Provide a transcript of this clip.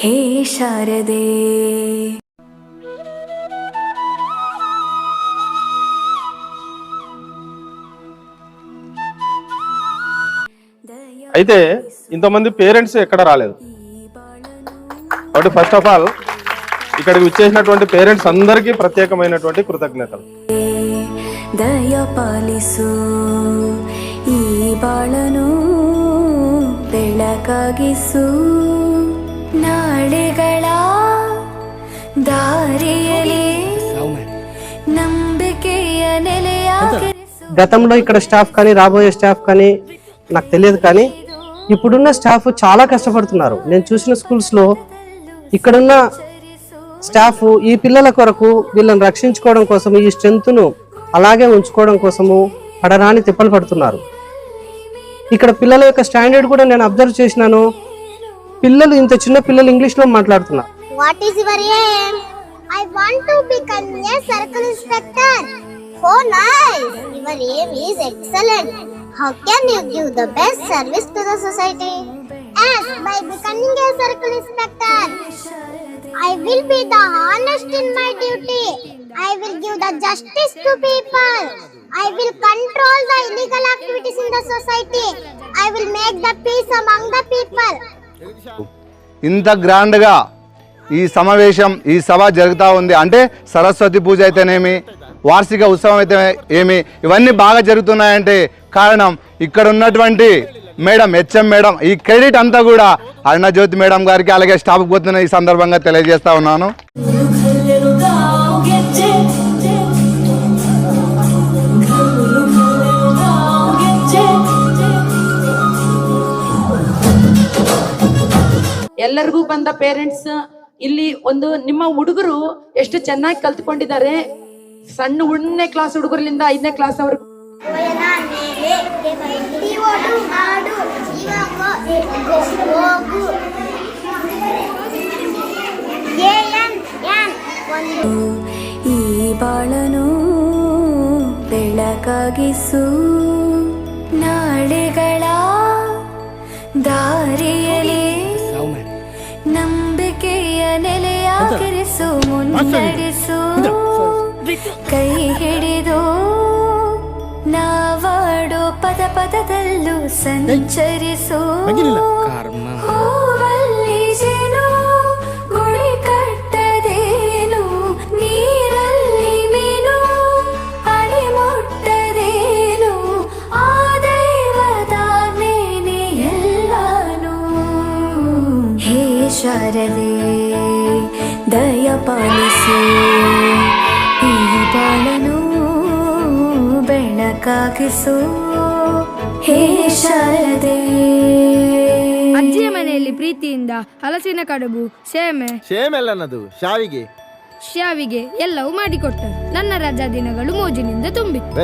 ಹೇ ಶಾರದೆ అయితే ఇంతమంది పేరెంట్స్ ఎక్కడ రాలేదు కాబట్టి ఫస్ట్ ఆఫ్ ఆల్ ఇక్కడికి విచ్చేసినటువంటి పేరెంట్స్ అందరికీ ప్రత్యేకమైనటువంటి కృతజ్ఞతలు. ದಯಪಾಲಿಸು ಈ ಬಾಳನು ಬೆಳಕಾಗಿಸು ನಾಳೆಗಳ ದಾರಿಯಲ್ಲಿ ನಂಬಿಕೆಯ ನೆಲೆಯಾಗಿರಿಸು. గతంలో ఇక్కడ స్టాఫ్ కానీ రాబోయే స్టాఫ్ కానీ నాకు తెలియదు, కానీ ఇప్పుడున్న స్టాఫ్ చాలా కష్టపడుతున్నారు. నేను చూసిన స్కూల్స్లో ఇక్కడున్న స్టాఫ్ ఈ పిల్లల కొరకు వీళ్ళని రక్షించుకోవడం కోసం ఈ స్ట్రెంత్ను అలాగే ఉంచుకోవడం కోసము పడరాని తిప్పలు పడుతున్నారు. ఇక్కడ పిల్లల యొక్క స్టాండర్డ్ కూడా నేను అబ్జర్వ్ చేసినాను. పిల్లలు ఇంత చిన్న పిల్లలు ఇంగ్లీష్లో మాట్లాడుతున్నారు. What is your aim? I want to become a circle inspector. Oh nice! Your aim is excellent. How can you give the best service to the society? Yes, by becoming a circle inspector. I will be the honest in my duty. I will give the justice to people. I will control the illegal activities in the society. I will make the peace among the people. ఇంత గ్రాండ్గా ఈ సమావేశం ఈ సభ జరుగుతూ ఉంది అంటే సరస్వతి పూజ అయితేనేమి, వార్షిక ఉత్సవం అయితే ఏమి, ఇవన్నీ బాగా జరుగుతున్నాయంటే కారణం ఇక్కడ ఉన్నటువంటి మేడం, హెచ్ఎం మేడం. ఈ క్రెడిట్ అంతా కూడా అరుణజ్యోతి మేడం గారికి అలాగే స్టాఫ్కి పోతున్న ఈ సందర్భంగా తెలియజేస్తా ఉన్నాను. ಎಲ್ಲರಿಗೂ ಬಂದ ಪೇರೆಂಟ್ಸ್ ಇಲ್ಲಿ ಒಂದು ನಿಮ್ಮ ಹುಡುಗರು ಎಷ್ಟು ಚೆನ್ನಾಗಿ ಕಲ್ತ್ಕೊಂಡಿದ್ದಾರೆ. ಸಣ್ಣ 1ನೇ ಕ್ಲಾಸ್ ಹುಡುಗರಿಂದ 5ನೇ ಕ್ಲಾಸ್ ಅವ್ರಿಗೆ ಈ ಬಾಳನು ಬೆಳಕಾಗಿಸು ನಾಳೆಗಳ ದಾರಿಯಲ್ಲಿ ನಂಬಿಕೆಯ ನೆಲೆಯಾಗಿರಿಸು ಮುನ್ನಡೆಸು ಕೈ ಹಿಡಿದು ನಾವಾಡೋ ಪದ ಪದದಲ್ಲೂ ಸಂಚರಿಸು ಹೂವಲ್ಲಿ ಜೇನು ಗುಳಿ ಕಟ್ಟದೇನು ನೀರಲ್ಲಿ ಮೀನು ಅಡಿ ಮುಟ್ಟದೇನು ಆ ದೈವದ ನೇನೆ ಎಲ್ಲಾನು. ಹೇ ಶಾರದೆ ದಯಪಾಲಿಸು ಈ ಬಾಳನು ಬೆಳಕಾಗಿಸು. ಹೇ ಶಾರದೆ. ಅಜ್ಜಿಯ ಮನೆಯಲ್ಲಿ ಪ್ರೀತಿಯಿಂದ ಹಲಸಿನ ಕಡುಬು, ಸೇಮೆಲ್ಲನದು ಶಾವಿಗೆ ಶ್ಯಾವಿಗೆ ಎಲ್ಲವೂ ಮಾಡಿಕೊಟ್ಟರು. ನನ್ನ ರಜಾ ದಿನಗಳು ಮೋಜಿನಿಂದ ತುಂಬಿತ್ತು.